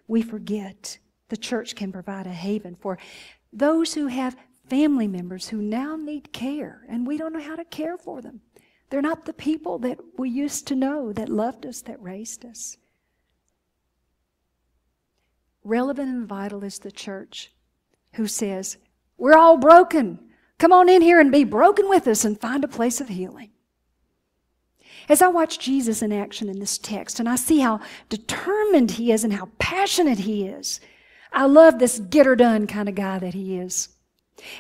we forget the church can provide a haven for those who have family members who now need care, and we don't know how to care for them. They're not the people that we used to know, that loved us, that raised us. Relevant and vital is the church who says, we're all broken. Come on in here and be broken with us and find a place of healing. As I watch Jesus in action in this text, and I see how determined he is and how passionate he is, I love this get-her-done kind of guy that he is.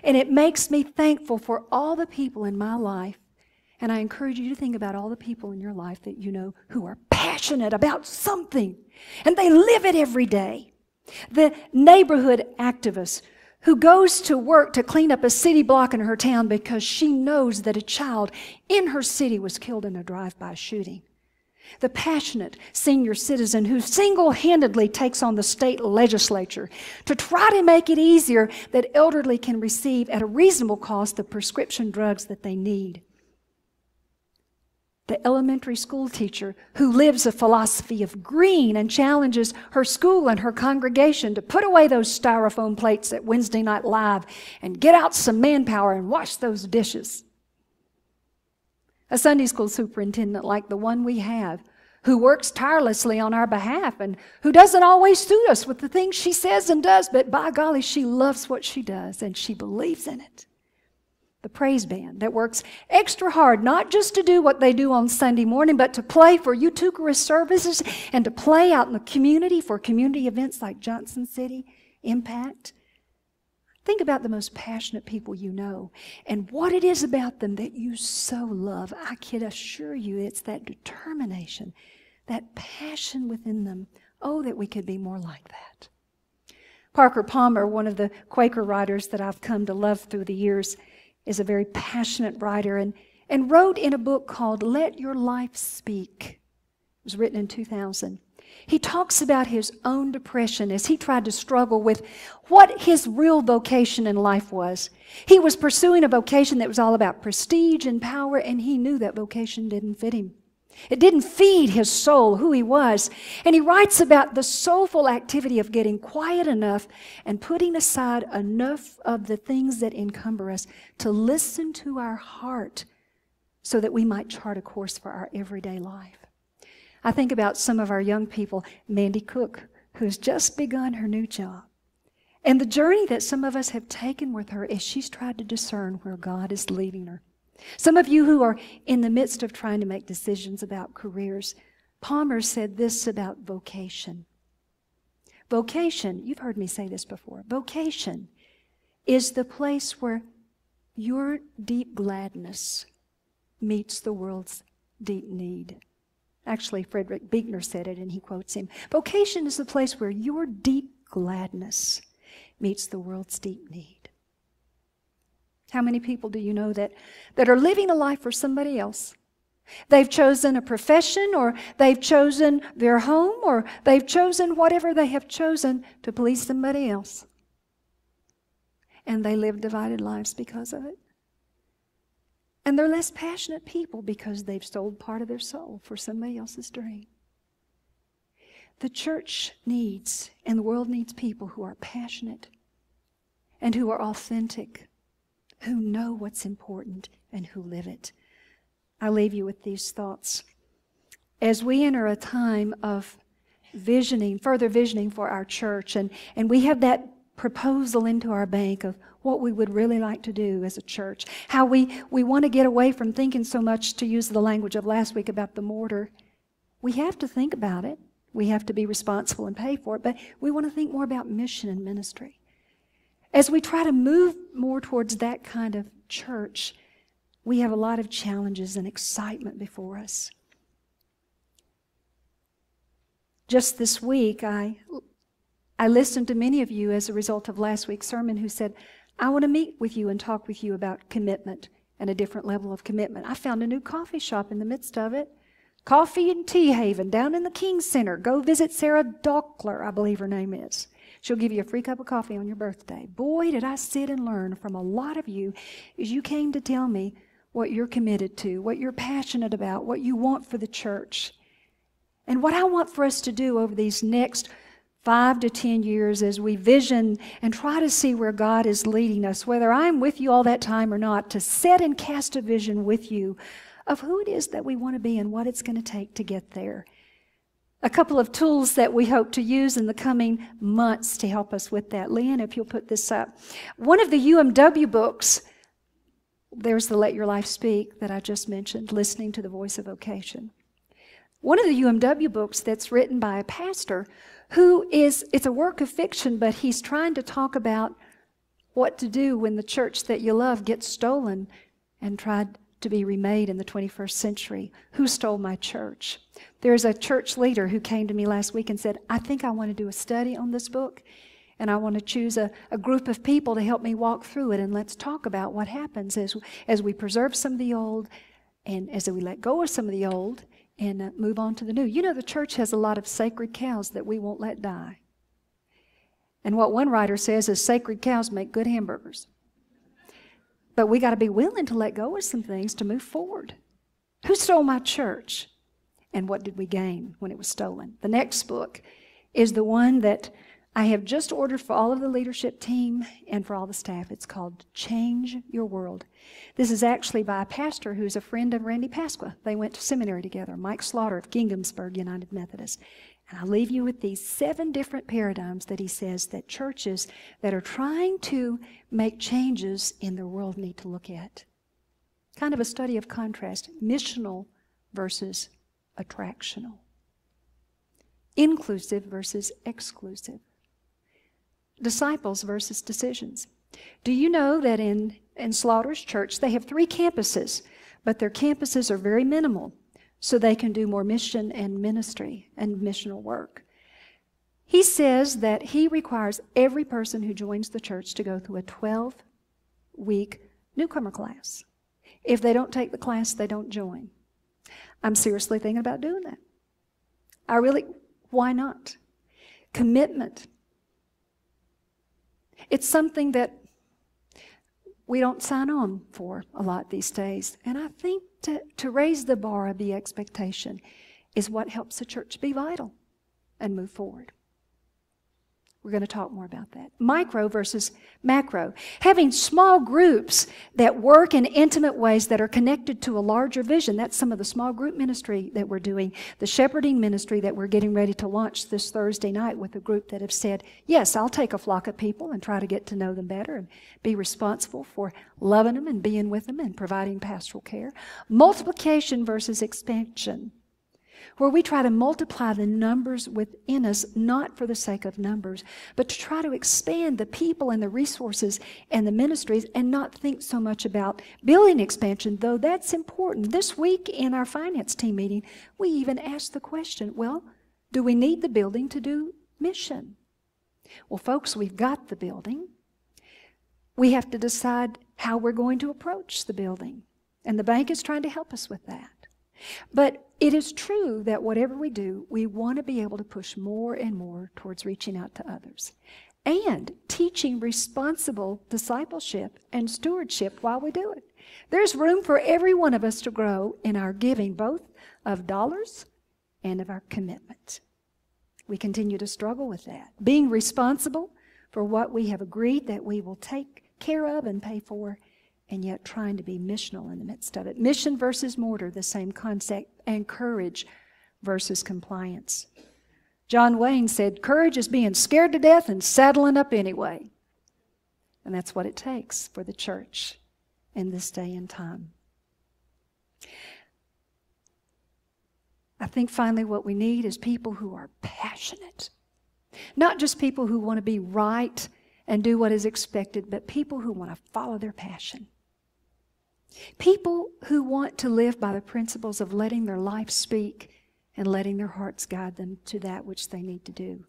And it makes me thankful for all the people in my life. And I encourage you to think about all the people in your life that you know who are passionate about something. And they live it every day. The neighborhood activist who goes to work to clean up a city block in her town because she knows that a child in her city was killed in a drive-by shooting. The passionate senior citizen who single-handedly takes on the state legislature to try to make it easier that elderly can receive at a reasonable cost the prescription drugs that they need. The elementary school teacher who lives a philosophy of green and challenges her school and her congregation to put away those styrofoam plates at Wednesday Night Live and get out some manpower and wash those dishes. A Sunday school superintendent like the one we have, who works tirelessly on our behalf and who doesn't always suit us with the things she says and does, but by golly, she loves what she does and she believes in it. The praise band that works extra hard, not just to do what they do on Sunday morning, but to play for Youth Eucharist services and to play out in the community for community events like Johnson City Impact. Think about the most passionate people you know and what it is about them that you so love. I can assure you it's that determination, that passion within them. Oh, that we could be more like that. Parker Palmer, one of the Quaker writers that I've come to love through the years, is a very passionate writer and wrote in a book called Let Your Life Speak. It was written in 2000. He talks about his own depression as he tried to struggle with what his real vocation in life was. He was pursuing a vocation that was all about prestige and power, and he knew that vocation didn't fit him. It didn't feed his soul, who he was. And he writes about the soulful activity of getting quiet enough and putting aside enough of the things that encumber us to listen to our heart so that we might chart a course for our everyday life. I think about some of our young people, Mandy Cook, who's just begun her new job. And the journey that some of us have taken with her as she's tried to discern where God is leading her. Some of you who are in the midst of trying to make decisions about careers, Palmer said this about vocation. Vocation, you've heard me say this before, vocation is the place where your deep gladness meets the world's deep need. Actually, Frederick Buechner said it, and he quotes him. Vocation is the place where your deep gladness meets the world's deep need. How many people do you know that are living a life for somebody else? They've chosen a profession, or they've chosen their home, or they've chosen whatever they have chosen to please somebody else. And they live divided lives because of it. And they're less passionate people because they've sold part of their soul for somebody else's dream. The church needs, and the world needs, people who are passionate and who are authentic, who know what's important and who live it. I leave you with these thoughts. As we enter a time of visioning, further visioning for our church, and we have that proposal into our bank of what we would really like to do as a church, how we want to get away from thinking so much, to use the language of last week, about the mortar. We have to think about it. We have to be responsible and pay for it, but we want to think more about mission and ministry. As we try to move more towards that kind of church, we have a lot of challenges and excitement before us. Just this week, I listened to many of you as a result of last week's sermon who said, I want to meet with you and talk with you about commitment and a different level of commitment. I found a new coffee shop in the midst of it. Coffee and Tea Haven down in the King Center. Go visit Sarah Dockler, I believe her name is. She'll give you a free cup of coffee on your birthday. Boy, did I sit and learn from a lot of you as you came to tell me what you're committed to, what you're passionate about, what you want for the church. And what I want for us to do over these next 5 to 10 years as we vision and try to see where God is leading us, whether I'm with you all that time or not, to set and cast a vision with you of who it is that we want to be and what it's going to take to get there. A couple of tools that we hope to use in the coming months to help us with that. Leanne, if you'll put this up. One of the UMW books, there's the Let Your Life Speak that I just mentioned, Listening to the Voice of Vocation. One of the UMW books that's written by a pastor it's a work of fiction, but he's trying to talk about what to do when the church that you love gets stolen and tried to be remade in the 21st century. Who stole my church? There's a church leader who came to me last week and said, I think I want to do a study on this book, and I want to choose a group of people to help me walk through it, and let's talk about what happens as we preserve some of the old and as we let go of some of the old and move on to the new. You know, the church has a lot of sacred cows that we won't let die. And what one writer says is sacred cows make good hamburgers. But we got to be willing to let go of some things to move forward. Who stole my church? And what did we gain when it was stolen? The next book is the one that I have just ordered for all of the leadership team and for all the staff. It's called Change Your World. This is actually by a pastor who's a friend of Randy Pasqua. They went to seminary together, Mike Slaughter of Ginghamsburg United Methodist. And I'll leave you with these 7 different paradigms that he says that churches that are trying to make changes in their world need to look at. Kind of a study of contrast, missional versus attractional. Inclusive versus exclusive. Disciples versus decisions. Do you know that in Slaughter's church, they have 3 campuses, but their campuses are very minimal, so they can do more mission and ministry and missional work. He says that he requires every person who joins the church to go through a 12-week newcomer class. If they don't take the class, they don't join. I'm seriously thinking about doing that. Why not? Commitment. It's something that we don't sign on for a lot these days. And I think to raise the bar of the expectation is what helps the church be vital and move forward. We're going to talk more about that. Micro versus macro. Having small groups that work in intimate ways that are connected to a larger vision. That's some of the small group ministry that we're doing. The shepherding ministry that we're getting ready to launch this Thursday night with a group that have said, yes, I'll take a flock of people and try to get to know them better and be responsible for loving them and being with them and providing pastoral care. Multiplication versus expansion, where we try to multiply the numbers within us, not for the sake of numbers, but to try to expand the people and the resources and the ministries and not think so much about building expansion, though that's important. This week in our finance team meeting, we even asked the question, well, do we need the building to do mission? Well, folks, we've got the building. We have to decide how we're going to approach the building, and the bank is trying to help us with that. But it is true that whatever we do, we want to be able to push more and more towards reaching out to others and teaching responsible discipleship and stewardship while we do it. There's room for every one of us to grow in our giving, both of dollars and of our commitment. We continue to struggle with that. Being responsible for what we have agreed that we will take care of and pay for, and yet trying to be missional in the midst of it. Mission versus mortar, the same concept, and courage versus compliance. John Wayne said, courage is being scared to death and saddling up anyway. And that's what it takes for the church in this day and time. I think finally what we need is people who are passionate. Not just people who want to be right and do what is expected, but people who want to follow their passion. People who want to live by the principles of letting their life speak and letting their hearts guide them to that which they need to do.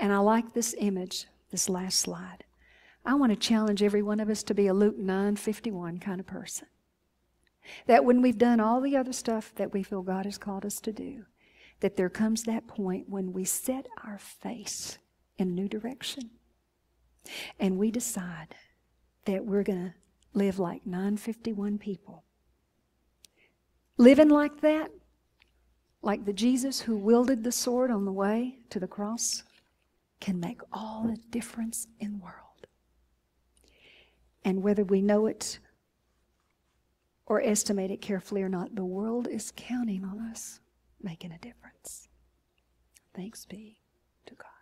And I like this image, this last slide. I want to challenge every one of us to be a Luke 9:51 kind of person. That when we've done all the other stuff that we feel God has called us to do, that there comes that point when we set our face in a new direction and we decide that we're going to live like 951 people. Living like that like the Jesus who wielded the sword on the way to the cross, can make all the difference in the world. And whether we know it or estimate it carefully or not, the world is counting on us making a difference. Thanks be to God.